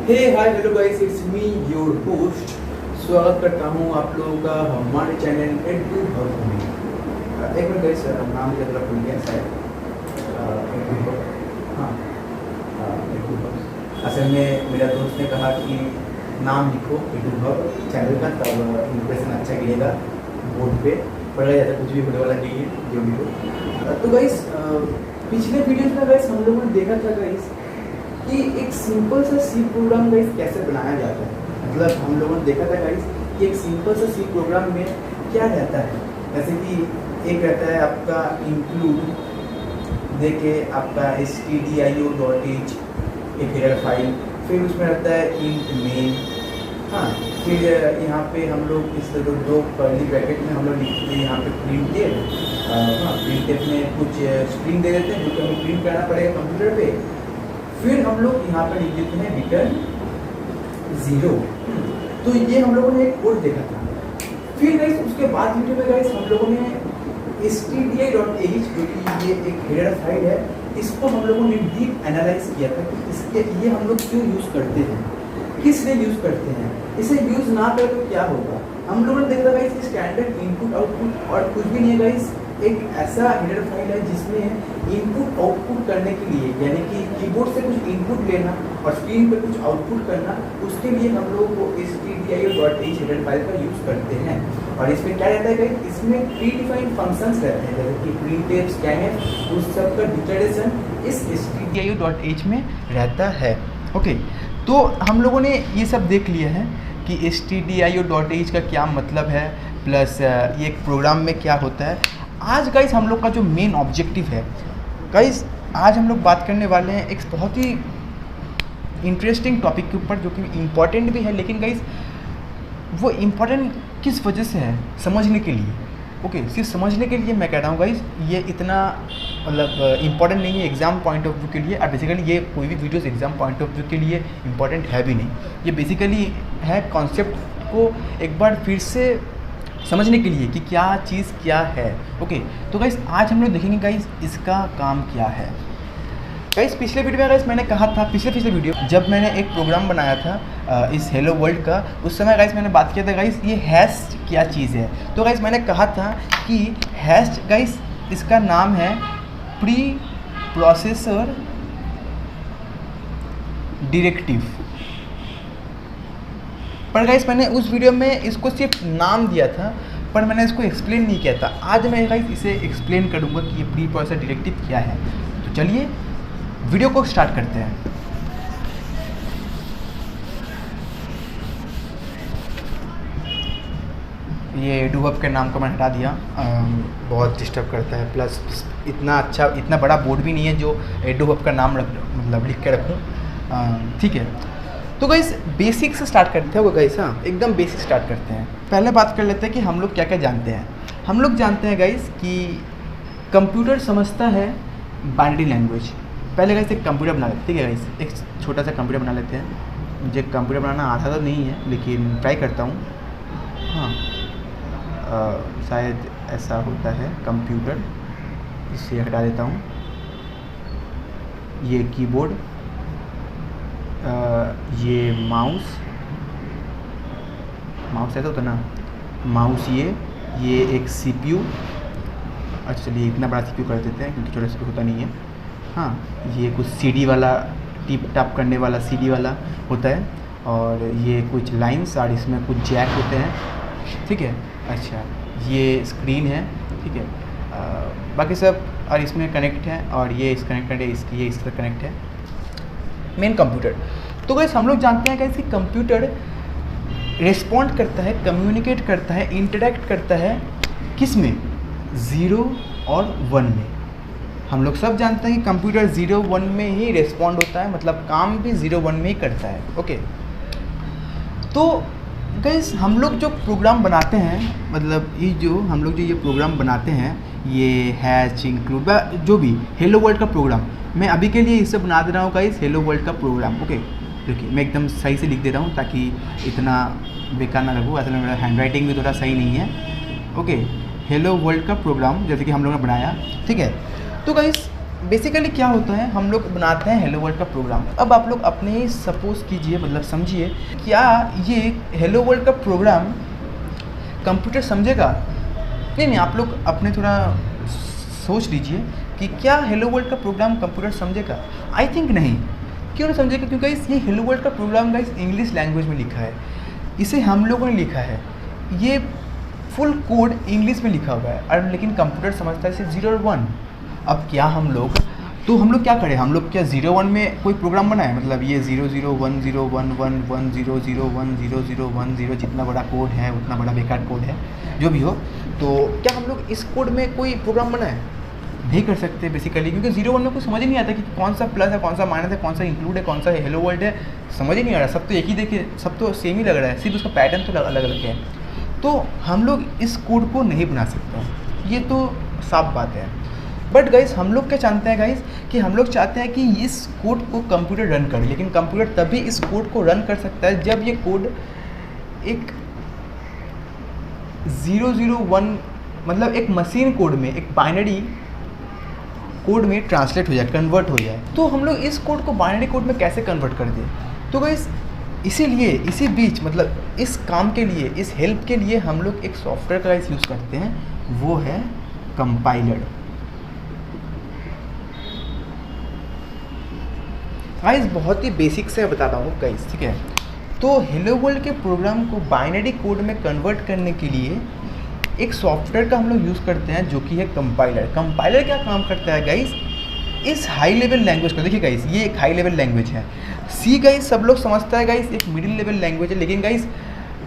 Hey hi hello guys, it's me your host. स्वागत करता हूँ आप लोगों का हमारे चैनल एडू हब में। एक मिनट गाइस, नाम की तरफ भूल गया शायद। एडू हब, हाँ, एडू हब। असल में मेरा दोस्त ने कहा कि नाम लिखो एडू हब चैनल का, तब इंप्रेशन अच्छा गिरेगा बोर्ड पे, पढ़ा जाता कुछ भी होने वाला नहीं है जो भी हो। तो गाइस पिछले वीडियो में गाइस हम लोगों ने देखा था गाइस कि एक सिंपल सा सी प्रोग्राम गाइस कैसे बनाया जाता है। मतलब हम लोगों ने देखा था गाइस कि एक सिंपल सा सी प्रोग्राम में क्या रहता है। जैसे कि एक रहता है आपका इंक्लूड, देखिए आपका stdio.h एक हेडर फाइल, फिर उसमें रहता है इंट मेन, हाँ, फिर यहाँ पे हम लोग इस दो कर्ली ब्रैकेट में हम लोग लिखते हैं यहाँ पे प्रिंटेड, हाँ, प्रिंटेड में कुछ स्ट्रिंग दे देते हैं जो कि हमें प्रिंट करना पड़ेगा कंप्यूटर पे। फिर हम लोग यहाँ पर लिख देते हैं रिटर्न 0। तो ये हम लोगों ने एक कोड देखा था। फिर गाइस उसके बाद वीडियो में गाइस हम लोगों ने stdio.h जो कि ये एक हेडर फाइल है, इसको हम लोगों ने डीप एनालाइज किया था कि इसके ये हम लोग क्यों यूज़ करते हैं, किस लिए यूज़ करते हैं, इसे यूज़ ना करें तो क्या होगा। हम लोगों ने देखा गाइस स्टैंडर्ड इनपुट आउटपुट और कुछ भी नहीं है गाइस, एक ऐसा हेडर फाइल है जिसमें इनपुट आउटपुट करने के लिए, यानी कि कीबोर्ड से कुछ इनपुट लेना और स्क्रीन पर कुछ आउटपुट करना, उसके लिए हम लोग वो stdio.h हेडर फाइल का यूज़ करते हैं। और इसमें क्या रहता है गाइस, इसमें प्री डिफाइंड फंक्शंस रहते हैं जैसे कि printf, scanf, उस सब का डिक्लेरेशन इस stdio.h में रहता है। ओके, तो हम लोगों ने ये सब देख लिया है कि stdio.h का क्या मतलब है, प्लस ये एक प्रोग्राम में क्या होता है। आज गाइस हम लोग का जो मेन ऑब्जेक्टिव है गाइस, आज हम लोग बात करने वाले हैं एक बहुत ही इंटरेस्टिंग टॉपिक के ऊपर जो कि इम्पॉर्टेंट भी है, लेकिन गाइस वो इम्पॉर्टेंट किस वजह से है, समझने के लिए। ओके, सिर्फ समझने के लिए मैं कह रहा हूँ गाइस, ये इतना मतलब इम्पॉर्टेंट नहीं है एग्ज़ाम पॉइंट ऑफ व्यू के लिए। और बेसिकली ये कोई भी videos exam point of view के लिए इम्पॉर्टेंट है भी नहीं। ये बेसिकली है कॉन्सेप्ट को एक बार फिर से समझने के लिए कि क्या चीज़ क्या है। ओके, तो गाइस आज हम लोग देखेंगे गाइस इसका काम क्या है। गाइस पिछले वीडियो में गाइस मैंने कहा था, पिछले वीडियो जब मैंने एक प्रोग्राम बनाया था इस हेलो वर्ल्ड का, उस समय गाइस मैंने बात किया था गाइस ये हैश क्या चीज़ है। तो गाइस मैंने कहा था कि हैश गाइस इसका नाम है प्री प्रोसेसर डायरेक्टिव। पर गाइस मैंने उस वीडियो में इसको सिर्फ नाम दिया था, पर मैंने इसको एक्सप्लेन नहीं किया था। आज मैं गाइस इसे एक्सप्लेन करूँगा कि ये प्री प्रोसेसर डायरेक्टिव क्या है। तो चलिए वीडियो को स्टार्ट करते हैं। ये एडू हब के नाम को मैं हटा दिया, बहुत डिस्टर्ब करता है, प्लस इतना बड़ा बोर्ड भी नहीं है जो एडू हब का नाम मतलब लिख के रखूँ। ठीक है, तो गाइस बेसिक से स्टार्ट करते हैं गाइस। हाँ, एकदम बेसिक स्टार्ट करते हैं। पहले बात कर लेते हैं कि हम लोग क्या क्या जानते हैं। हम लोग जानते हैं गाइस कि कंप्यूटर समझता है बाइनरी लैंग्वेज। पहले गाइस एक कंप्यूटर बना लेते हैं, ठीक है गाइस, एक छोटा सा कंप्यूटर बना लेते हैं। मुझे कंप्यूटर बनाना आता तो नहीं है, लेकिन ट्राई करता हूँ। हाँ, शायद ऐसा होता है कंप्यूटर, इसे हटा देता हूँ। ये कीबोर्ड, ये माउस ऐसा होता ना, माउस ये एक CPU। अच्छा चलिए इतना बड़ा CPU कर देते हैं क्योंकि छोटा CPU होता नहीं है। हाँ, ये कुछ CD वाला, टिप टाप करने वाला CD वाला होता है, और ये कुछ लाइंस और इसमें कुछ जैक होते हैं, ठीक है। अच्छा, ये स्क्रीन है, ठीक है, बाकी सब, और इसमें कनेक्ट है, और ये इस कनेक्ट है, ये इसका कनेक्ट है, मेन कंप्यूटर। तो गाइस हम लोग जानते हैं गाइस कि कंप्यूटर रिस्पॉन्ड करता है, कम्युनिकेट करता है, इंटरेक्ट करता है किस में, 0 और 1 में। हम लोग सब जानते हैं कि कंप्यूटर 0-1 में ही रिस्पॉन्ड होता है, मतलब काम भी 0-1 में ही करता है। ओके, तो गाइस हम लोग जो प्रोग्राम बनाते हैं, मतलब ये जो हम लोग ये प्रोग्राम बनाते हैं, ये हैश इंक्लूड जो भी हेलो वर्ल्ड का प्रोग्राम, मैं अभी के लिए इसे बना दे रहा हूँ गाइस हेलो वर्ल्ड का प्रोग्राम। ओके, देखिए मैं एकदम सही से लिख दे रहा हूँ ताकि इतना बेकार ना लगूँ। असल में मेरा हैंड राइटिंग भी थोड़ा सही नहीं है। ओके, हेलो वर्ल्ड का प्रोग्राम जैसे कि हम लोगों ने बनाया, ठीक है। तो गाइस बेसिकली क्या होता है, हम लोग बनाते हैं हेलो वर्ल्ड का प्रोग्राम। अब आप लोग अपने ही सपोज कीजिए, मतलब समझिए, क्या ये हेलो वर्ल्ड का प्रोग्राम कंप्यूटर समझेगा? नहीं, आप लोग अपने थोड़ा सोच लीजिए कि क्या हेलो वर्ल्ड का प्रोग्राम कंप्यूटर समझेगा? आई थिंक नहीं। क्यों नहीं समझेगा? क्योंकि ये हेलो वर्ल्ड का प्रोग्राम गाइस इंग्लिश लैंग्वेज में लिखा है, इसे हम लोगों ने लिखा है, ये फुल कोड इंग्लिश में लिखा हुआ है, और लेकिन कंप्यूटर समझता है सिर्फ 0 और 1। अब क्या हम लोग क्या करें? हम लोग क्या 0-1 में कोई प्रोग्राम बनाए? मतलब ये 0-0-1-0-1-1-1-0-0-1-0-0-1-0 जितना बड़ा कोड है उतना बड़ा बेकार कोड है, जो भी हो, तो क्या हम लोग इस कोड में कोई प्रोग्राम बनाए? नहीं कर सकते बेसिकली, क्योंकि 0-1 में कुछ समझ ही नहीं आता कि कौन सा प्लस है, कौन सा माइनस है, कौन सा इंक्लूड है, कौन सा हेलो वर्ल्ड है, समझ ही नहीं आ रहा। सब तो एक ही देखिए, सब तो सेम ही लग रहा है, सिर्फ उसका पैटर्न तो अलग अलग है। तो हम लोग इस कोड को नहीं बना सकते, ये तो साफ बात है। बट गाइस हम लोग क्या चाहते हैं गाइस, कि हम लोग चाहते हैं कि इस कोड को कंप्यूटर रन करे, लेकिन कंप्यूटर तभी इस कोड को रन कर सकता है जब ये कोड एक 0-0-1 मतलब एक मशीन कोड में, एक बाइनरी कोड में ट्रांसलेट हो जाए, कन्वर्ट हो जाए। तो हम लोग इस कोड को बाइनरी कोड में कैसे कन्वर्ट कर दें? तो गाइस इसीलिए इसी बीच मतलब इस काम के लिए, इस हेल्प के लिए हम लोग एक सॉफ्टवेयर का यूज़ करते हैं, वो है कंपाइलर। गाइस बहुत ही बेसिक से बताता हूँ गाइस, ठीक है। तो हेलो वर्ल्ड के प्रोग्राम को बाइनरी कोड में कन्वर्ट करने के लिए एक सॉफ्टवेयर का हम लोग यूज़ करते हैं, जो कि है कंपाइलर। कंपाइलर क्या काम करता है गाइस, इस हाई लेवल लैंग्वेज को देखिए गाइस, ये एक हाई लेवल लैंग्वेज है। सी गाइस सब लोग समझता है गाइस एक मिडिल लेवल लैंग्वेज है, लेकिन गाइस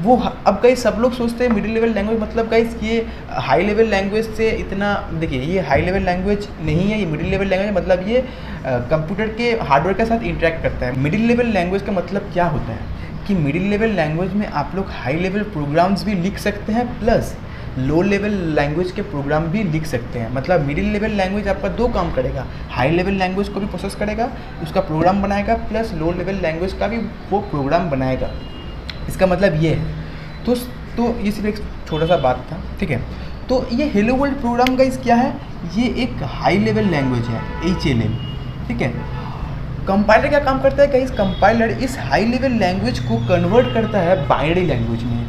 वो अब गाइस सब लोग सोचते हैं मिडिल लेवल लैंग्वेज मतलब गाइस ये हाई लेवल लैंग्वेज से इतना, देखिए ये हाई लेवल लैंग्वेज नहीं है, ये मिडिल लेवल लैंग्वेज मतलब ये कंप्यूटर के हार्डवेयर के साथ इंटरेक्ट करता है। मिडिल लेवल लैंग्वेज का मतलब क्या होता है कि मिडिल लेवल लैंग्वेज में आप लोग हाई लेवल प्रोग्राम्स भी लिख सकते हैं, प्लस लो लेवल लैंग्वेज के प्रोग्राम भी लिख सकते हैं। मतलब मिडिल लेवल लैंग्वेज आपका दो काम करेगा, हाई लेवल लैंग्वेज को भी प्रोसेस करेगा, उसका प्रोग्राम बनाएगा, प्लस लो लेवल लैंग्वेज का भी वो प्रोग्राम बनाएगा। इसका मतलब ये है। तो ये सिर्फ एक छोटा सा बात था, ठीक है। तो ये हेलो वर्ल्ड प्रोग्राम गाइस क्या है, ये एक हाई लेवल लैंग्वेज है, HLL, ठीक है। कंपाइलर क्या काम करता है गाइस, कंपाइलर इस हाई लेवल लैंग्वेज को कन्वर्ट करता है बाइनरी लैंग्वेज में।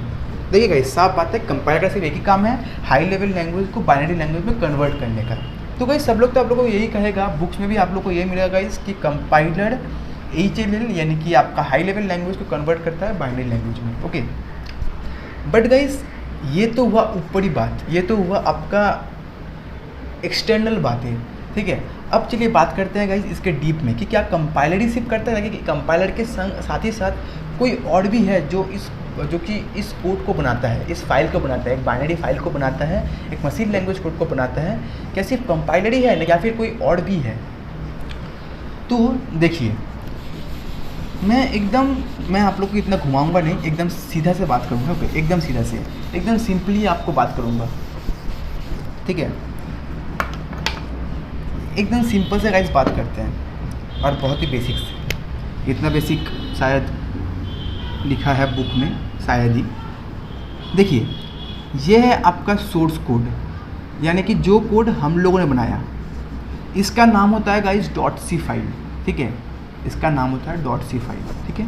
देखिए गाइस साफ बात है, कंपाइलर का सिर्फ एक ही काम है, हाई लेवल लैंग्वेज को बाइनरी लैंग्वेज में कन्वर्ट करने का। तो गाइस सब लोग तो आप लोगों को यही कहेगा, बुक्स में भी आप लोग को यही मिलेगा गाइस कि कंपाइलर HLL यानी कि आपका हाई लेवल लैंग्वेज को कन्वर्ट करता है बाइनरी लैंग्वेज में, ओके। बट गाइस ये तो हुआ ऊपरी बात, ये तो हुआ आपका एक्सटर्नल बातें, ठीक है। अब चलिए बात करते हैं गाइस इसके डीप में कि क्या कंपाइलर ही सिर्फ करता है, कि कंपाइलर के संग साथ ही साथ कोई और भी है जो कि इस कोड को बनाता है, इस फाइल को बनाता है, एक बाइनरी फाइल को बनाता है, एक मशीन लैंग्वेज कोड को बनाता है। क्या सिर्फ कंपाइलर ही है या फिर कोई और भी है? तो देखिए मैं आप लोग को इतना घुमाऊंगा नहीं, एकदम सीधा से बात करूंगा, ओके, एकदम सीधा से, एकदम सिंपली आपको बात करूंगा, ठीक है। एकदम सिंपल से गाइस बात करते हैं और बहुत ही बेसिक से, इतना बेसिक शायद लिखा है बुक में, शायद ही। देखिए ये है आपका सोर्स कोड, यानी कि जो कोड हम लोगों ने बनाया, इसका नाम होता है गाइस .c फाइल, ठीक है। इसका नाम होता है .c फाइल, ठीक है।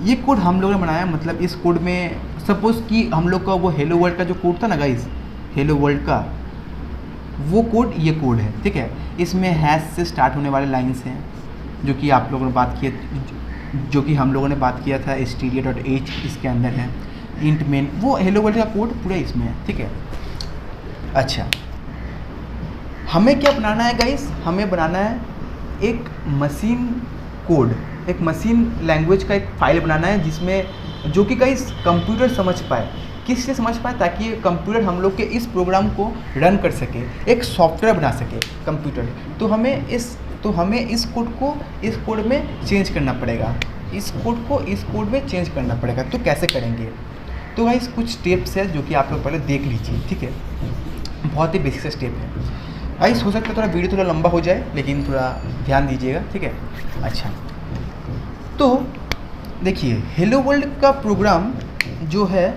ये कोड हम लोगों ने बनाया, मतलब इस कोड में सपोज़ कि हम लोग का वो हेलो वर्ल्ड का जो कोड था ना गाइस, हेलो वर्ल्ड का वो कोड, ये कोड है, ठीक है। इसमें हैश से स्टार्ट होने वाले लाइन्स हैं, जो कि आप लोगों ने बात किया, जो कि हम लोगों ने बात किया था, std.h इसके अंदर है, इंट मेन, वो हेलो वर्ल्ड का कोड पूरा इसमें है, ठीक है। अच्छा, हमें क्या बनाना है गाइस, हमें बनाना है एक मशीन कोड, एक मशीन लैंग्वेज का एक फाइल बनाना है, जिसमें जो कि गाइस कंप्यूटर समझ पाए। किस से समझ पाए? ताकि कंप्यूटर हम लोग के इस प्रोग्राम को रन कर सके, एक सॉफ्टवेयर बना सके कंप्यूटर। तो हमें इस कोड में चेंज करना पड़ेगा, इस कोड को इस कोड में चेंज करना पड़ेगा। तो कैसे करेंगे? तो गाइस कुछ स्टेप्स है जो कि आप लोग पहले देख लीजिए, ठीक है। बहुत ही बेसिक से स्टेप है गाइस, हो सकता है थोड़ा वीडियो थोड़ा लंबा हो जाए, लेकिन थोड़ा ध्यान दीजिएगा, ठीक है। अच्छा, तो देखिए हेलो वर्ल्ड का प्रोग्राम जो है,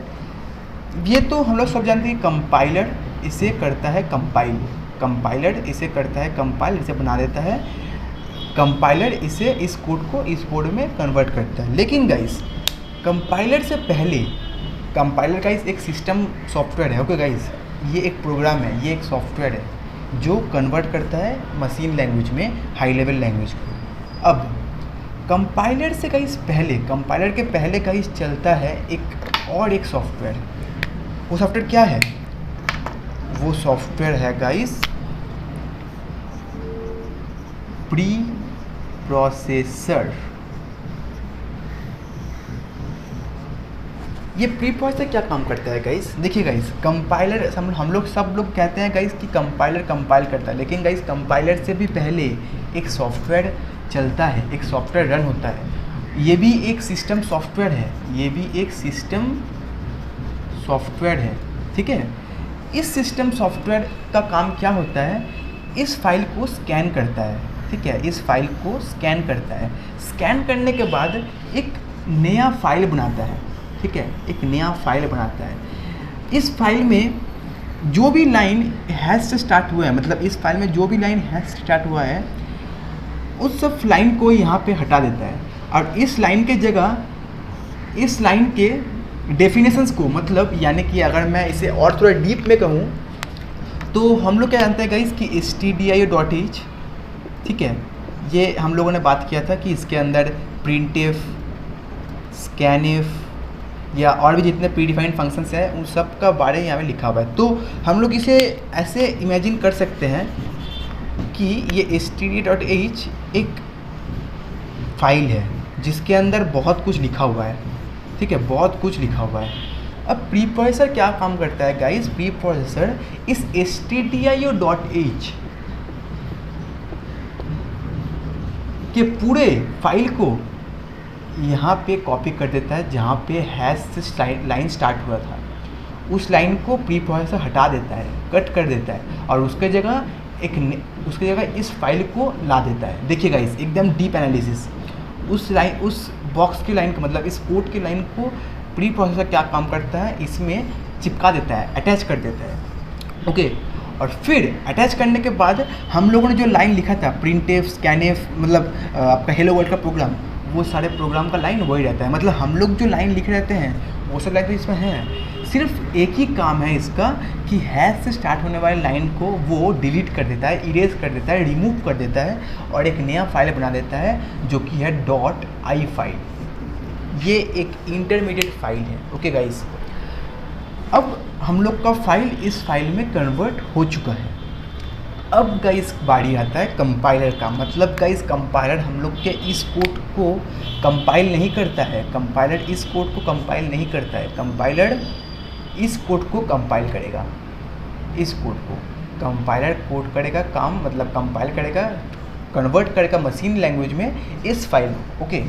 ये तो हम लोग सब जानते हैं, कंपाइलर इसे करता है कंपाइल, कंपाइलर इसे करता है कंपाइल, इसे बना देता है, कंपाइलर इसे इस कोड को इस कोड में कन्वर्ट करता है। लेकिन गाइस कंपाइलर से पहले, कंपाइलर का एक सिस्टम सॉफ्टवेयर है, ओके गाइस, ये एक प्रोग्राम है, ये एक सॉफ्टवेयर है जो कन्वर्ट करता है मशीन लैंग्वेज में हाई लेवल लैंग्वेज को। अब कंपाइलर से गाइस पहले, कंपाइलर के पहले गाइस चलता है एक सॉफ्टवेयर। वो सॉफ्टवेयर क्या है? वो सॉफ्टवेयर है गाइस प्री प्रोसेसर। ये प्री प्रोसेसर क्या काम करता है गाइस? देखिए गाइस, कंपाइलर हम लोग सब लोग कहते हैं गाइस कि कंपाइलर कंपाइल करता है, लेकिन गाइस कंपाइलर से भी पहले एक सॉफ्टवेयर चलता है, एक सॉफ्टवेयर रन होता है। ये भी एक सिस्टम सॉफ्टवेयर है, ये भी एक सिस्टम सॉफ्टवेयर है, ठीक है। इस सिस्टम सॉफ्टवेयर का काम क्या होता है? इस फाइल को स्कैन करता है, ठीक है, इस फाइल को स्कैन करता है। स्कैन करने के बाद एक नया फाइल बनाता है, ठीक है, एक नया फाइल बनाता है। इस फाइल में जो भी लाइन हैश से स्टार्ट हुआ है, मतलब इस फाइल में जो भी लाइन हैश से स्टार्ट हुआ है उस सब लाइन को यहाँ पे हटा देता है, और इस लाइन के जगह इस लाइन के डेफिनेशंस को, मतलब यानी कि अगर मैं इसे और थोड़ा डीप में कहूँ तो हम लोग क्या जानते हैं गाइस कि stdio.h, ठीक है, ये हम लोगों ने बात किया था कि इसके अंदर printf, scanf या और भी जितने प्रीडिफाइंड फंक्शंस हैं उन सब का बारे में यहाँ में लिखा हुआ है। तो हम लोग इसे ऐसे इमेजिन कर सकते हैं कि ये stdio.h एक फाइल है जिसके अंदर बहुत कुछ लिखा हुआ है, ठीक है, बहुत कुछ लिखा हुआ है। अब प्री प्रोसेसर क्या काम करता है गाइस? प्री प्रोसेसर इस stdio.h के पूरे फाइल को यहाँ पे कॉपी कर देता है, जहाँ पे हैश से लाइन स्टार्ट हुआ था उस लाइन को प्री प्रोसेसर हटा देता है, कट कर देता है, और उसके जगह इस फाइल को ला देता है। देखिए गाइस, एकदम डीप एनालिसिस, उस बॉक्स की लाइन को, मतलब इस कोड की लाइन को प्री प्रोसेसर क्या काम करता है? इसमें चिपका देता है, अटैच कर देता है, ओके। और फिर अटैच करने के बाद हम लोगों ने जो लाइन लिखा था printf, scanf, मतलब आपका हेलो वर्ल्ड का प्रोग्राम, वो सारे प्रोग्राम का लाइन वही रहता है। मतलब हम लोग जो लाइन लिख रहते हैं वो सब लाइन तो इसमें है, सिर्फ एक ही काम है इसका कि हैश से स्टार्ट होने वाली लाइन को वो डिलीट कर देता है, इरेज कर देता है, रिमूव कर देता है, और एक नया फाइल बना देता है जो कि है .i फाइल। ये एक इंटरमीडिएट फाइल है, ओके गाइस। अब हम लोग का फाइल इस फाइल में कन्वर्ट हो चुका है। अब गाइस बारी आता है कंपाइलर का। मतलब गाइस कंपाइलर हम लोग के इस कोड को कंपाइल नहीं करता है, कंपाइलर इस कोड को कंपाइल नहीं करता है, कंपाइलर इस कोड को कंपाइल करेगा, इस कोड को कंपाइलर कोड करेगा काम, मतलब कंपाइल करेगा, कन्वर्ट करेगा मशीन लैंग्वेज में इस फाइल को, ओके।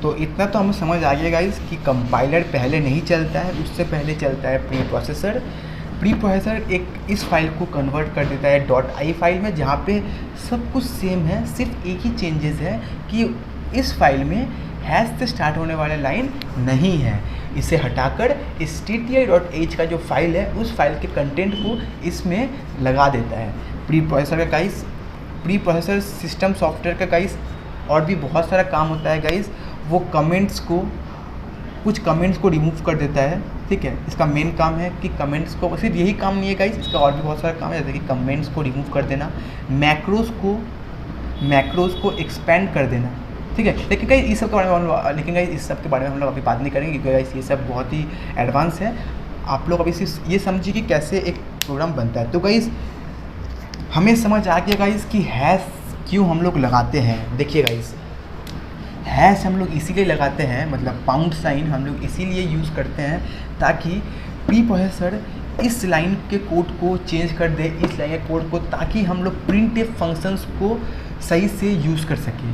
तो इतना तो हमें समझ आ गया गाइस कि कंपाइलर पहले नहीं चलता है, उससे पहले चलता है प्री प्रोसेसर। प्री प्रोसेसर एक इस फाइल को कन्वर्ट कर देता है .i फाइल में, जहाँ पे सब कुछ सेम है, सिर्फ एक ही चेंजेस है कि इस फाइल में हैश से स्टार्ट होने वाला लाइन नहीं है। इसे हटाकर stdio.h का जो फाइल है उस फाइल के कंटेंट को इसमें लगा देता है। प्री प्रोसेसर का guys, pre processor system software का गाइस और भी बहुत सारा काम होता है गाइस। वो कमेंट्स को, कुछ कमेंट्स को रिमूव कर देता है, ठीक है। इसका मेन काम है कि कमेंट्स को, सिर्फ यही काम नहीं है गाइस, इसका और भी बहुत सारा काम है, जैसे कि कमेंट्स को रिमूव कर देना, मैक्रोस को एक्सपेंड कर देना, ठीक है। लेकिन गाइस इस सब के बारे में इस सब के बारे में हम लोग अभी बात नहीं करेंगे, क्योंकि गाइस ये सब बहुत ही एडवांस है। आप लोग अभी सिर्फ ये समझिए कि कैसे एक प्रोग्राम बनता है। तो गाइस हमें समझ आ गया गाइस कि हैश क्यों हम लोग लगाते हैं। देखिए गाइस, हैश हम लोग इसीलिए लगाते हैं, मतलब पाउंड साइन हम लोग इसीलिए यूज़ करते हैं ताकि प्री प्रोसेसर इस लाइन के कोड को चेंज कर दे, इस लाइन के कोड को, ताकि हम लोग प्रिंटफ फंक्शंस को सही से यूज़ कर सकें,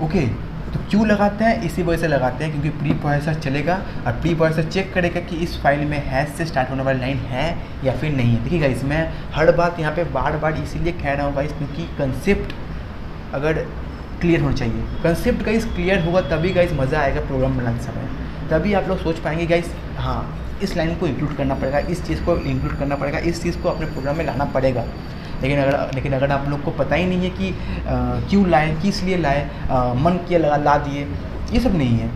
ओके। तो क्यों लगाते हैं? इसी वजह से लगाते हैं क्योंकि प्री प्रोसेसर चलेगा और प्री प्रोसेसर चेक करेगा कि इस फाइल में हैश से स्टार्ट होने वाली लाइन है या फिर नहीं है। देखिए गाइस, मैं हर बात यहाँ पे बार बार इसीलिए कह रहा हूँ गाइस, क्योंकि कंसेप्ट अगर क्लियर होना चाहिए। कंसेप्ट गाइस क्लियर होगा तभी गाइस मज़ा आएगा प्रोग्राम बनाते समय, तभी आप लोग सोच पाएंगे गाइस हाँ इस लाइन को इंक्लूड करना पड़ेगा, इस चीज़ को इंक्लूड करना पड़ेगा, इस चीज़ को अपने प्रोग्राम में लाना पड़ेगा। लेकिन अगर आप लोग को पता ही नहीं है कि क्यों लाए, किस लिए लाए, मन किया ला दिए, ये सब नहीं है।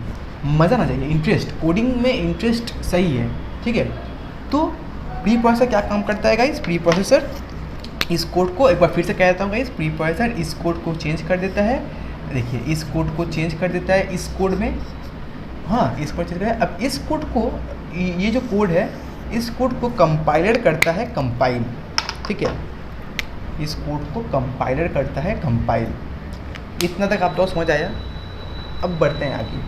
मज़ा ना चाहिए, इंटरेस्ट, कोडिंग में इंटरेस्ट सही है, ठीक है। तो प्री प्रोसेसर क्या काम करता है गाइस? प्री प्रोसेसर इस कोड को, एक बार फिर से कह देता हूँ गाइस, प्री प्रोसेसर इस कोड को चेंज कर देता है। देखिए इस कोड को चेंज कर देता है, इस कोड में, हाँ इस कोड चेंज कर। अब इस कोड को, ये जो कोड है, इस कोड को कंपाइलर करता है, कंपाइल, ठीक है। इस कोड को कंपाइलर करता है, कंपाइल। इतना तक आप लोग समझ आया? अब बढ़ते हैं आगे,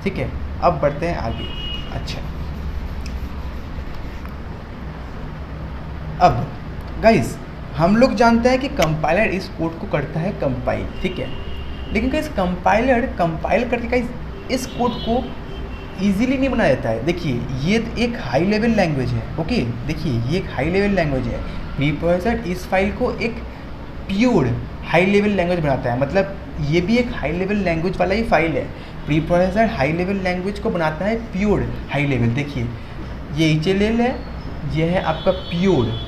ठीक है, अब बढ़ते हैं आगे। अच्छा, अब गाइस हम लोग जानते हैं कि कंपाइलर इस कोड को करता है कंपाइल, ठीक है। लेकिन गाइस कंपाइलर कंपाइल करके गाइस इस कोड को इजीली नहीं बनाया जाता है। देखिए ये एक हाई लेवल लैंग्वेज है, ओके, देखिए ये एक हाई लेवल लैंग्वेज है। प्री प्रोसेसर इस फाइल को एक प्योर हाई लेवल लैंग्वेज बनाता है, मतलब ये भी एक हाई लेवल लैंग्वेज वाला ही फाइल है। Pre processor high level language को बनाता है प्योर हाई लेवल। देखिए ये HLL है, ये है आपका प्योर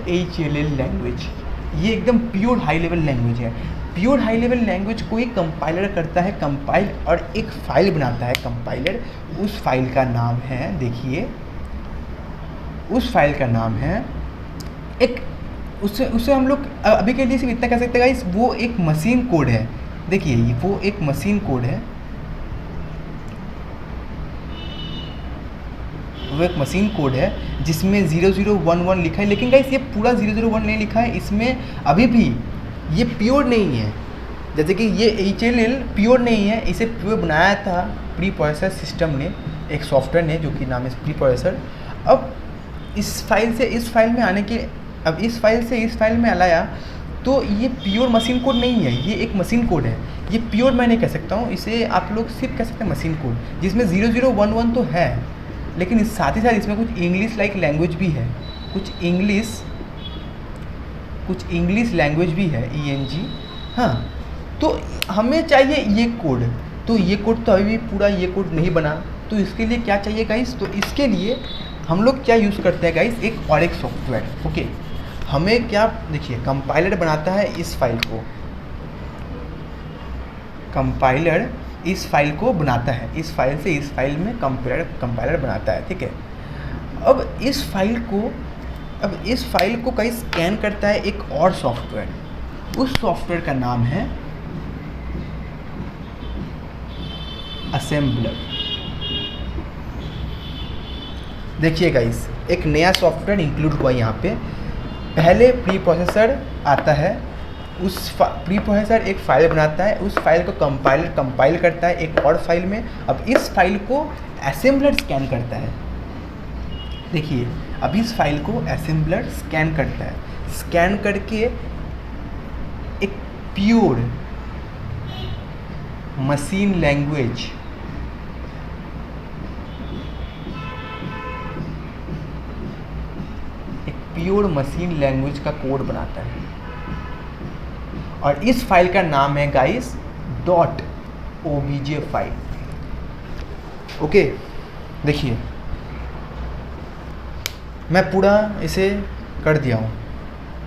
HLL लैंग्वेज, ये एकदम प्योर हाई लेवल लैंग्वेज है। प्योर हाई लेवल लैंग्वेज को ही कंपाइलर करता है कंपाइल, और एक फ़ाइल बनाता है कंपाइलर। उस फाइल का नाम है, देखिए उस फाइल का नाम है एक, उससे हम लोग अभी के लिए सिर्फ इतना कह सकते हैं गाइस, वो एक मशीन कोड है। देखिए वो एक मशीन कोड है, वो एक मशीन कोड है जिसमें 0011 लिखा है। लेकिन गाइस ये पूरा 0011 नहीं लिखा है, इसमें अभी भी ये प्योर नहीं है। जैसे कि ये HLL प्योर नहीं है, इसे प्योर बनाया था प्री प्रोसेसर सिस्टम ने, एक सॉफ्टवेयर ने, जो कि नाम है प्री प्रोसेसर। अब इस फाइल से इस फाइल में आने के, अब इस फाइल से इस फाइल में लाया, तो ये प्योर मशीन कोड नहीं है, ये एक मशीन कोड है। ये प्योर मैं नहीं कह सकता हूँ, इसे आप लोग सिर्फ कह सकते हैं मशीन कोड, जिसमें 0011 तो है, लेकिन इस साथ ही साथ इसमें कुछ इंग्लिश लाइक लैंग्वेज भी है, कुछ इंग्लिश लैंग्वेज भी है, ENG। हाँ, तो हमें चाहिए ये कोड, तो ये कोड तो अभी भी पूरा ये कोड नहीं बना, तो इसके लिए क्या चाहिए गाइस? तो इसके लिए हम लोग क्या यूज़ करते हैं गाइस? एक और एक सॉफ्टवेयर, ओके। हमें क्या, देखिए कंपाइलर बनाता है इस फाइल को, कंपाइलर इस फाइल को बनाता है, इस फाइल से इस फाइल में कंपाइलर बनाता है, ठीक है। अब इस फाइल को कहीं स्कैन करता है एक और सॉफ्टवेयर, उस सॉफ्टवेयर का नाम है असेंबलर। देखिए गाइस एक नया सॉफ्टवेयर इंक्लूड हुआ यहाँ पे। पहले प्री प्रोसेसर आता है, उस प्री प्रोसेसर एक फ़ाइल बनाता है, उस फाइल को कंपाइल करता है एक और फाइल में। अब इस फाइल को असेंबलर स्कैन करता है। देखिए अब इस फाइल को असेंबलर स्कैन करता है, स्कैन करके एक pure machine language, pure machine language का कोड बनाता है, और इस फाइल का नाम है गाइस .obj फाइल, ओके। देखिए मैं पूरा इसे कर दिया हूँ।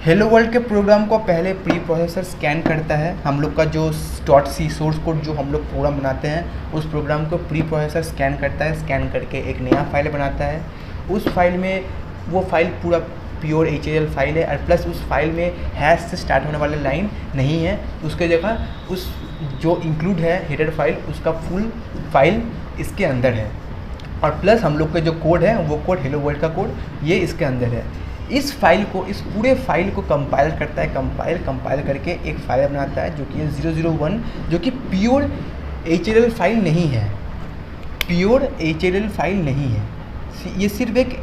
हेलो वर्ल्ड के प्रोग्राम को पहले प्री प्रोसेसर स्कैन करता है, हम लोग का जो .c सोर्स कोड जो हम लोग प्रोग्राम बनाते हैं, उस प्रोग्राम को प्री प्रोसेसर स्कैन करता है, स्कैन करके एक नया फाइल बनाता है। उस फाइल में, वो फाइल पूरा प्योर HLL फाइल है, और प्लस उस फाइल में हैश से स्टार्ट होने वाले लाइन नहीं है, उसके जगह उस जो इंक्लूड है हेडर फाइल, उसका फुल फाइल इसके अंदर है, और प्लस हम लोग का जो कोड है वो कोड हेलो वर्ल्ड का कोड ये इसके अंदर है। इस फाइल को, इस पूरे फाइल को कंपाइल करता है, कंपाइल करके एक फाइल बनाता है जो कि है 001, जो कि प्योर HLL फाइल नहीं है, प्योर HLL फाइल नहीं है, ये सिर्फ एक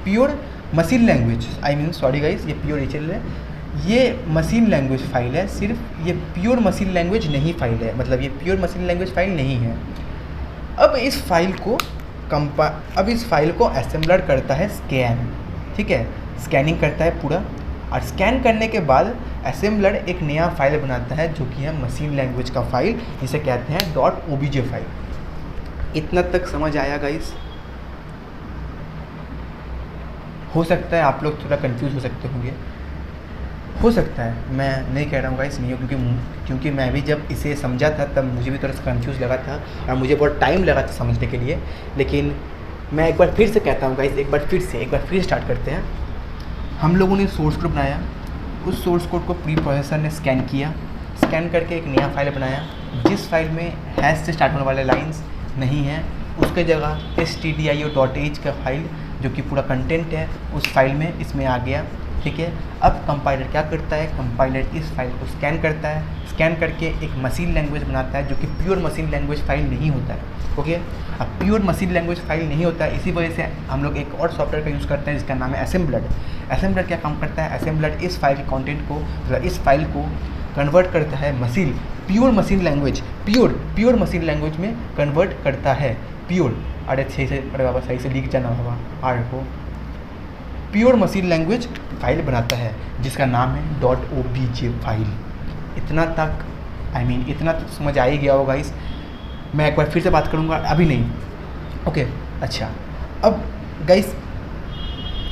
pure machine language, sorry guys, ये प्योर HLL है, ये मशीन लैंग्वेज फाइल है, सिर्फ ये प्योर मशीन लैंग्वेज नहीं फाइल है, मतलब ये प्योर मशीन लैंग्वेज फाइल नहीं है। अब इस फाइल को असेंबलर करता है स्कैन, ठीक है, स्कैनिंग करता है पूरा, और स्कैन करने के बाद असेंबलर एक नया फाइल बनाता है जो कि है मशीन लैंग्वेज का फाइल, जिसे कहते हैं .obj फाइल। इतना तक समझ आया गाइस? हो सकता है आप लोग थोड़ा कंफ्यूज हो सकते होंगे, हो सकता है, मैं नहीं कह रहा हूँ गाइस नहीं हो, क्योंकि मैं भी जब इसे समझा था तब मुझे भी थोड़ा सा कंफ्यूज लगा था और मुझे बहुत टाइम लगा था समझने के लिए। लेकिन मैं एक बार फिर से कहता हूँ गाइस, एक बार फिर स्टार्ट करते हैं। हम लोगों ने सोर्स कोड बनाया, उस सोर्स कोड को प्री प्रोसेसर ने स्कैन किया, स्कैन करके एक नया फाइल बनाया जिस फाइल में हैश से स्टार्ट होने वाले लाइंस नहीं है, उसके जगह stdio.h का फाइल जो कि पूरा कंटेंट है उस फाइल में इसमें आ गया। ठीक है, अब कंपाइलर क्या करता है, कंपाइलर इस फाइल को स्कैन करता है, स्कैन करके एक मशीन लैंग्वेज बनाता है जो कि प्योर मशीन लैंग्वेज फाइल नहीं होता है। ओके, अब प्योर मशीन लैंग्वेज फाइल नहीं होता है, इसी वजह से हम लोग एक और सॉफ्टवेयर का यूज़ करते हैं जिसका नाम है असेंबलर। असेंबलर क्या काम करता है, असेंबलर इस फाइल के कंटेंट को, इस फाइल को कन्वर्ट करता है प्योर मशीन लैंग्वेज में कन्वर्ट करता है। प्योर, अरे बाबा सही से लिख जाना बाबा, आर को प्योर मशीन लैंग्वेज फाइल बनाता है जिसका नाम है .obj फाइल। इतना तक इतना तक समझ आ ही गया होगा गाइस। मैं एक बार फिर से बात करूँगा, अभी नहीं। ओके, अच्छा, अब गाइस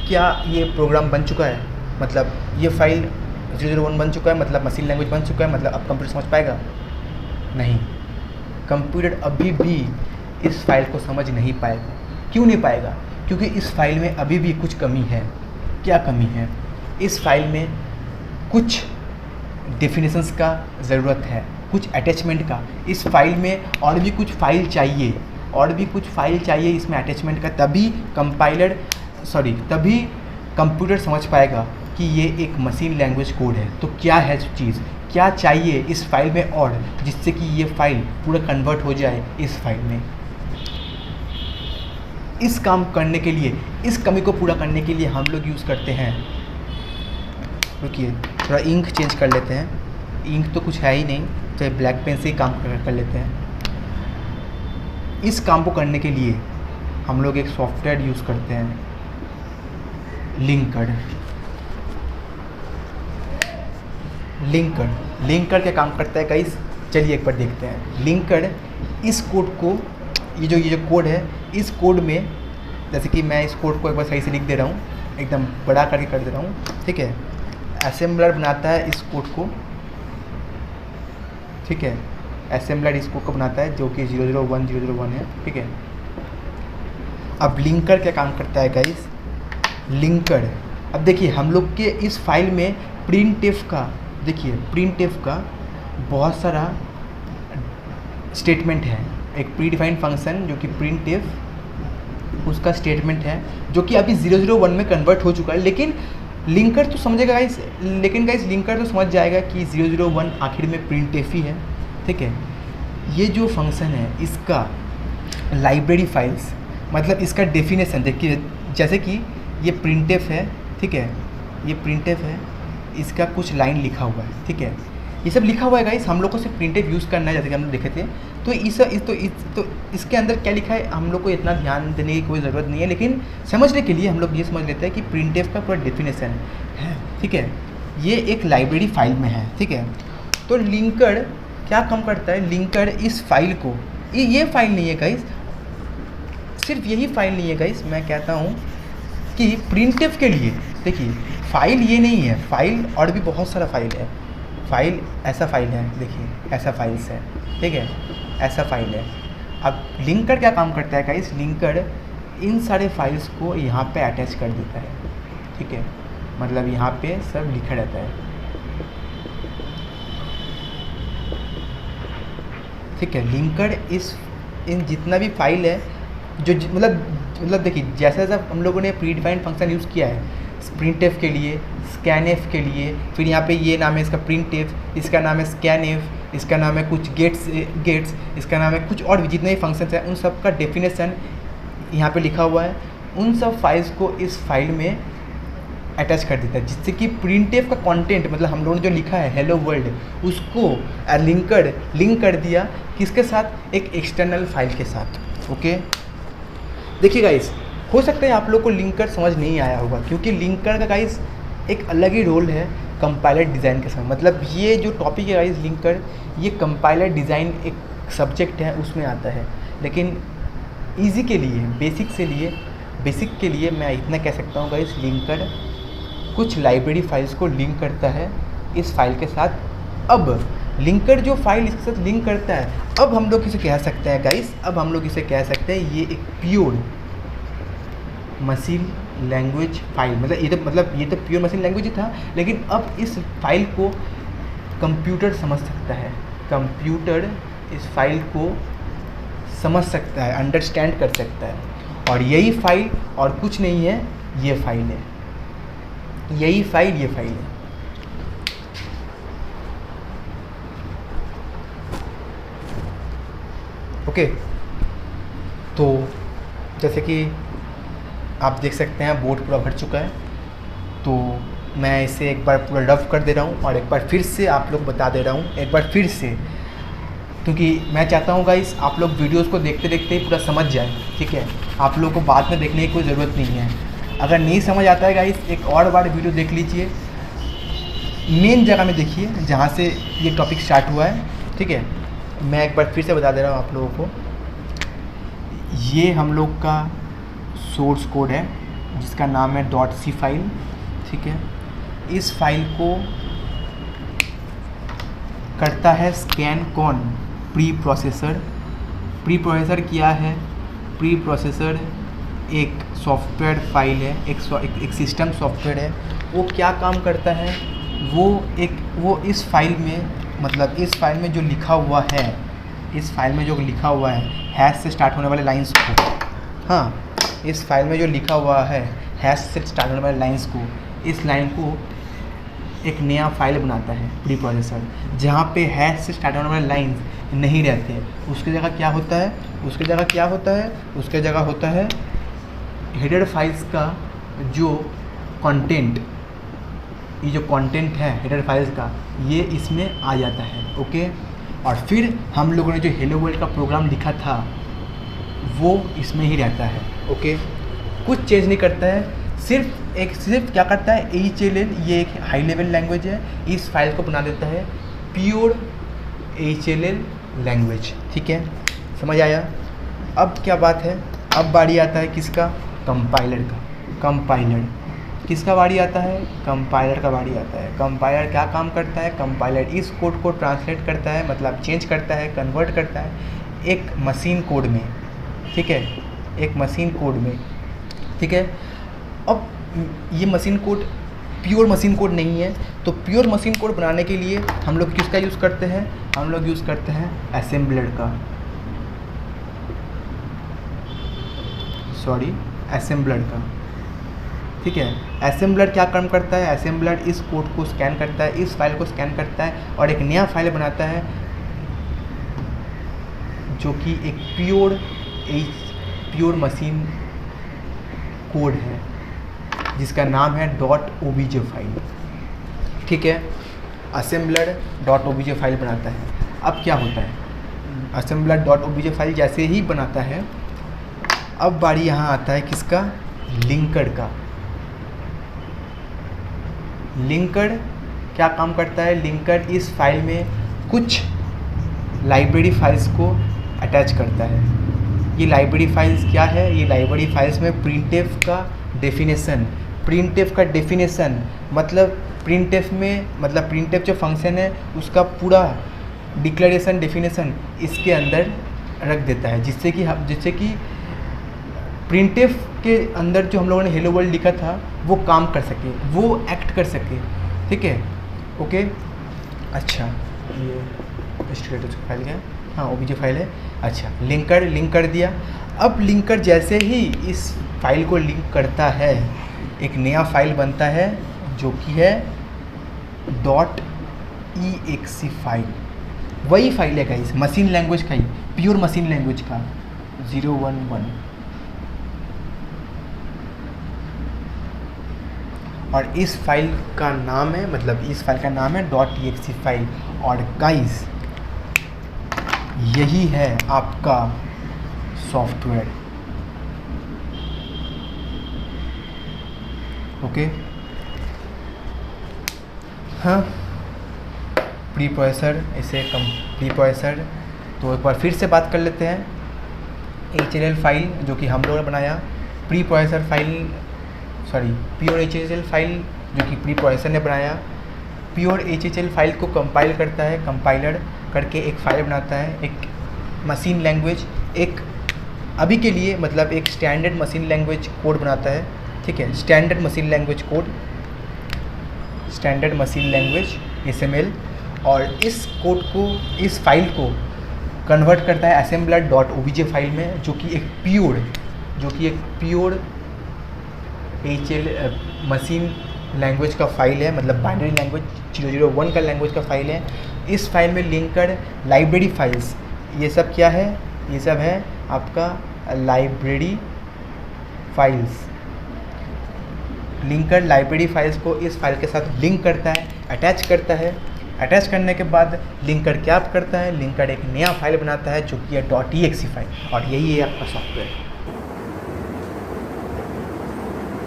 क्या ये प्रोग्राम बन चुका है, मतलब ये फाइल 001 बन चुका है, मतलब मशीन लैंग्वेज बन चुका है, मतलब अब कंप्यूटर समझ पाएगा? नहीं, कंप्यूटर अभी भी इस फाइल को समझ नहीं पाएगा। क्यों नहीं पाएगा? क्योंकि इस फाइल में अभी भी कुछ कमी है। क्या कमी है? इस फाइल में कुछ डेफिनेशंस का ज़रूरत है, कुछ अटैचमेंट का। इस फाइल में और भी कुछ फाइल चाहिए इसमें अटैचमेंट का, तभी कंप्यूटर समझ पाएगा कि ये एक मशीन लैंग्वेज कोड है। तो क्या है चीज़, क्या चाहिए इस फाइल में और जिससे कि ये फाइल पूरा कन्वर्ट हो जाए इस फाइल में। इस काम करने के लिए, इस कमी को पूरा करने के लिए हम लोग यूज़ करते हैं, रुकिए थोड़ा इंक चेंज कर लेते हैं। इंक तो कुछ है ही नहीं, चाहे ब्लैक पेन से ही काम कर लेते हैं। इस काम को करने के लिए हम लोग एक सॉफ्टवेयर यूज़ करते हैं, लिंकर क्या काम करता है गाइस, चलिए एक बार देखते हैं। लिंकर इस कोड को, ये जो कोड है, इस कोड में, जैसे कि मैं इस कोड को एक बार सही से लिख दे रहा हूँ, एकदम बड़ा करके कर दे रहा हूँ। ठीक है, असेंबलर बनाता है इस कोड को। ठीक है, असेंबलर इस कोड को बनाता है जो कि 001 है। ठीक है, अब लिंकर क्या काम करता है गाइस, लिंकर, अब देखिए हम लोग के इस फाइल में प्रिंटफ का बहुत सारा स्टेटमेंट है। एक प्री डिफाइंड फंक्शन जो कि प्रिंटफ, उसका स्टेटमेंट है जो कि अभी 001 में कन्वर्ट हो चुका है। लेकिन लिंकर तो समझेगा गाइस, लिंकर तो समझ जाएगा कि 001 आखिर में प्रिंटफ ही है। ठीक है, ये जो फंक्शन है इसका लाइब्रेरी फाइल्स, मतलब इसका डेफिनेशन देखिए, जैसे कि ये प्रिंटफ है। ठीक है, ये प्रिंटफ है, इसका कुछ लाइन लिखा हुआ है। ठीक है, ये सब लिखा हुआ है गाइस, हम लोग को सिर्फ प्रिंटफ यूज़ करना है, जैसे कि हम लोग देखे थे। तो इसके अंदर क्या लिखा है हम लोग को इतना ध्यान देने की कोई ज़रूरत नहीं है, लेकिन समझने के लिए हम लोग ये समझ लेते हैं कि प्रिंटफ का पूरा डेफिनेशन है। ठीक है, ये एक लाइब्रेरी फाइल में है। ठीक है, तो लिंकर क्या काम करता है, लिंकर इस फाइल को, ये फाइल नहीं है गाइस, सिर्फ यही फाइल नहीं है गाइस, मैं कहता हूँ कि प्रिंटफ के लिए देखिए फाइल ये नहीं है, फाइल और भी बहुत सारा फाइल है। फाइल ऐसा फाइल है, देखिए ऐसा फाइल्स है। ठीक है, ऐसा फाइल है। अब लिंकर क्या काम करता है गाइस, लिंकर इन सारे फाइल्स को यहाँ पे अटैच कर देता है। ठीक है, मतलब यहाँ पे सब लिखा रहता है। ठीक है, लिंकर इन जितना भी फाइल है जो मतलब देखिए जैसा हम लोगों ने प्री डिफाइंड फंक्शन यूज़ किया है प्रिंटफ के लिए, स्कैनफ के लिए, फिर यहाँ पे ये नाम है इसका प्रिंटफ, इसका नाम है स्कैनफ, इसका नाम है कुछ गेट्स, इसका नाम है कुछ और भी जितने भी फंक्शंस हैं उन सब का डेफिनेशन यहाँ पे लिखा हुआ है। उन सब फाइल्स को इस फाइल में अटैच कर देता है, जिससे कि प्रिंटफ का कंटेंट, मतलब हम लोगों ने जो लिखा है हेलो वर्ल्ड, उसको लिंक कर दिया किसके साथ, एक एक्सटर्नल फाइल के साथ। ओके, देखिए गाइस, हो सकता है आप लोग को लिंकर समझ नहीं आया होगा, क्योंकि लिंकर का गाइस एक अलग ही रोल है कंपाइलर डिज़ाइन के समय। मतलब ये जो टॉपिक है गाइस लिंकर, ये कंपाइलर डिज़ाइन एक सब्जेक्ट है उसमें आता है। लेकिन इजी के लिए, बेसिक के लिए मैं इतना कह सकता हूँ गाइस, लिंकर कुछ लाइब्रेरी फाइल्स को लिंक करता है इस फाइल के साथ। अब लिंकर जो फाइल इसके साथ लिंक करता है, अब हम लोग इसे कह सकते हैं गाइस, अब हम लोग इसे कह सकते हैं ये एक प्योर मशीन लैंग्वेज फाइल, मतलब ये तो प्योर मशीन लैंग्वेज ही था, लेकिन अब इस फाइल को कंप्यूटर समझ सकता है, कंप्यूटर इस फाइल को समझ सकता है, अंडरस्टैंड कर सकता है। और यही फाइल और कुछ नहीं है, ये फाइल है, यही फाइल, ये फाइल है। ओके, तो जैसे कि आप देख सकते हैं बोर्ड पूरा भर चुका है, तो मैं इसे एक बार पूरा रफ कर दे रहा हूँ और एक बार फिर से आप लोग बता दे रहा हूँ, एक बार फिर से, क्योंकि मैं चाहता हूँ गाइस आप लोग वीडियोस को देखते देखते ही पूरा समझ जाए, ठीक है। आप लोगों को बाद में देखने की कोई ज़रूरत नहीं है। अगर नहीं समझ आता है गाइस, एक और बार वीडियो देख लीजिए, मेन जगह में देखिए जहाँ से ये टॉपिक स्टार्ट हुआ है, ठीक है। मैं एक बार फिर से बता दे रहा हूँ आप लोगों को, ये हम लोग का सोर्स कोड है जिसका नाम है .c फाइल, ठीक है। इस फाइल को करता है स्कैन कौन? Pre processor. प्री प्रोसेसर क्या है? प्री प्रोसेसर एक सॉफ्टवेयर फाइल है, एक सिस्टम सॉफ्टवेयर है। वो क्या काम करता है? वो इस फाइल में, मतलब इस फाइल में जो लिखा हुआ है, इस फाइल में जो लिखा हुआ है हैश से स्टार्ट होने वाले लाइंस को, हाँ, इस फाइल में जो लिखा हुआ है हैश से स्टार्ट होने वाले लाइंस को, इस लाइन को एक नया फाइल बनाता है प्री प्रोसेसर, जहाँ पे हैश से स्टार्ट होने वाले लाइंस नहीं रहते। उसकी जगह क्या होता है? उसकी जगह होता है हेडर फाइल्स का जो कंटेंट, ये जो कंटेंट है हेडर फाइल्स का, ये इसमें आ जाता है। ओके, और फिर हम लोगों ने जो हेलो वर्ल्ड का प्रोग्राम लिखा था वो इसमें ही रहता है। ओके, कुछ चेंज नहीं करता है, सिर्फ क्या करता है, HLL, ये एक हाई लेवल लैंग्वेज है, इस फाइल को बना देता है प्योर HLL लैंग्वेज, ठीक है। समझ आया? अब क्या बात है, अब बारी आता है किसका? कंपाइलर का। कंपाइलर किसका बारी आता है? कंपाइलर का बारी आता है। कंपाइलर क्या काम करता है? कंपाइलर इस कोड को ट्रांसलेट करता है, मतलब चेंज करता है, कन्वर्ट करता है एक मशीन कोड में, ठीक है, एक मशीन कोड में, ठीक है। अब ये machine code pure machine code नहीं है, तो प्योर मशीन कोड बनाने के लिए हम लोग किसका यूज़ करते हैं? हम लोग यूज़ करते हैं असेंबलर का, असेंबलर का, ठीक है। असेंबलर क्या काम करता है? असेंबलर इस कोड को स्कैन करता है, इस फाइल को स्कैन करता है और एक नया फाइल बनाता है जो कि एक प्योर मशीन कोड है जिसका नाम है .obj फाइल, ठीक है। असेंबलर .obj फाइल बनाता है। अब क्या होता है? असेंबलर .obj फाइल जैसे ही बनाता है, अब बारी यहाँ आता है किसका? लिंकर का। लिंकर क्या काम करता है? लिंकर इस फाइल में कुछ लाइब्रेरी फाइल्स को अटैच करता है। ये लाइब्रेरी फाइल्स क्या है? ये लाइब्रेरी फाइल्स में प्रिंटफ का डेफिनेशन, मतलब प्रिंटफ जो फंक्शन है उसका पूरा डिक्लेरेशन, डेफिनेशन इसके अंदर रख देता है, जिससे कि प्रिंटफ के अंदर जो हम लोगों ने हेलो वर्ल्ड लिखा था वो काम कर सके, वो एक्ट कर सके, ठीक है। ओके, अच्छा, ये स्टेटस फाइल है, हाँ ओबीजे फाइल है। अच्छा, लिंक कर दिया। अब लिंकर जैसे ही इस फाइल को लिंक करता है, एक नया फाइल बनता है जो कि है .exe फाइल। वही फाइल है गाइस, मशीन लैंग्वेज का ही, प्योर मशीन लैंग्वेज का 011, और इस फाइल का नाम है, .exe फाइल। और गाइस यही है आपका सॉफ्टवेयर। ओके, हाँ, प्री प्रोसेसर, तो एक बार फिर से बात कर लेते हैं। HLL फाइल जो कि हम लोगों ने बनाया, pre processor file, sorry pure HLL file जो कि प्री प्रोसेसर ने बनाया। प्योर HLL फाइल को कंपाइल करता है, कंपाइलर करके एक फ़ाइल बनाता है, एक मशीन लैंग्वेज, एक अभी के लिए मतलब एक स्टैंडर्ड मशीन लैंग्वेज कोड बनाता है, ठीक है, standard machine language code, standard machine language SML। और इस कोड को, इस फाइल को कन्वर्ट करता है assembler.obj फाइल में, जो कि एक प्योर HL मशीन लैंग्वेज का फाइल है, मतलब बाइनरी लैंग्वेज 001 का लैंग्वेज का फाइल है। इस फाइल में लिंकर लाइब्रेरी फाइल्स, ये सब क्या है, ये सब है आपका library files. Linker library files को इस फाइल के साथ लिंक करता है, अटैच करता है। अटैच करने के बाद लिंकर क्या करता है, लिंकर एक नया फाइल बनाता है जो कि है .exe फाइल, और यही है आपका सॉफ्टवेयर।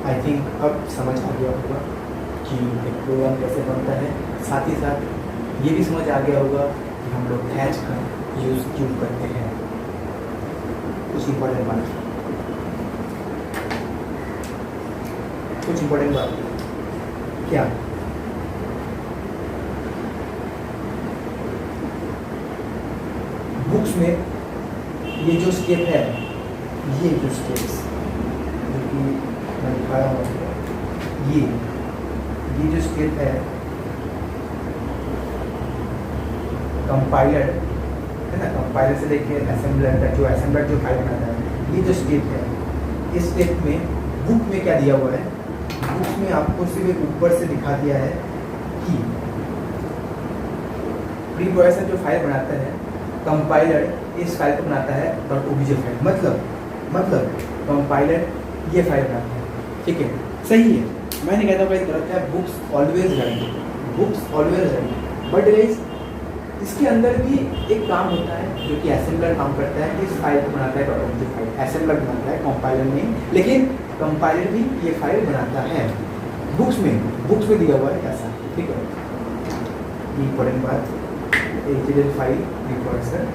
आई थिंक अब समझ आ गया होगा कि एक प्रोग्राम कैसे बनता है, साथ ही साथ ये भी समझ आ गया होगा कि हम लोग हैश का यूज़ क्यों करते हैं। कुछ इम्पोर्टेंट बात क्या, बुक्स में ये जो स्टेप है, ये जो स्टेप्स जो कि मैं दिखाया हूँ, ये जो स्टेप है कंपाइलर है ना, कंपाइलर से लेके असेंबलर तक, जो असेंबलर जो फाइल बनाता है, ये जो स्टेप है, इस स्टेप में बुक में क्या दिया हुआ है, बुक में आपको सिर्फ ऊपर से दिखा दिया है कि प्री प्रोसेसर जो फाइल बनाता है, कंपाइलर इस फाइल को बनाता है .obj फाइल, मतलब कंपाइलर ये फाइल बनाता है, ठीक है, सही है। मैं नहीं कहता भाई गलत है, books always right, but guys इसके अंदर भी एक काम होता है जो कि असेंबलर काम करता है, इस फाइल को बनाता है .obj फाइल, असेंबलर बनाता है, कंपाइलर नहीं, लेकिन कंपाइलर भी ये फाइल बनाता है। बुक्स में दिया हुआ है ऐसा, ठीक है। इम्पोर्टेंट बात, HLL फाइल प्रीप्रोसेसर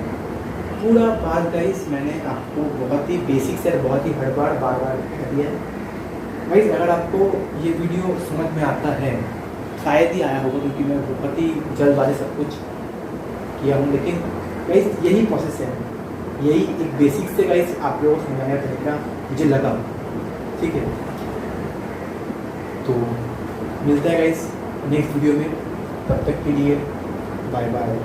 पूरा बात गाइस मैंने आपको बहुत ही बेसिक से बहुत ही हर बार कह दिया है। गाइस अगर आपको ये वीडियो समझ में आता है, शायद ही आया होगा क्योंकि मैं बहुत ही जल्दबाजी सब कुछ किया हूँ, लेकिन गाइस यही प्रोसेस है, यही एक बेसिक से गाइस आप लोगों को समझाने का तरीका मुझे लगा, ठीक है। तो मिलता है गाइस नेक्स्ट वीडियो में, तब तक के लिए बाय बाय।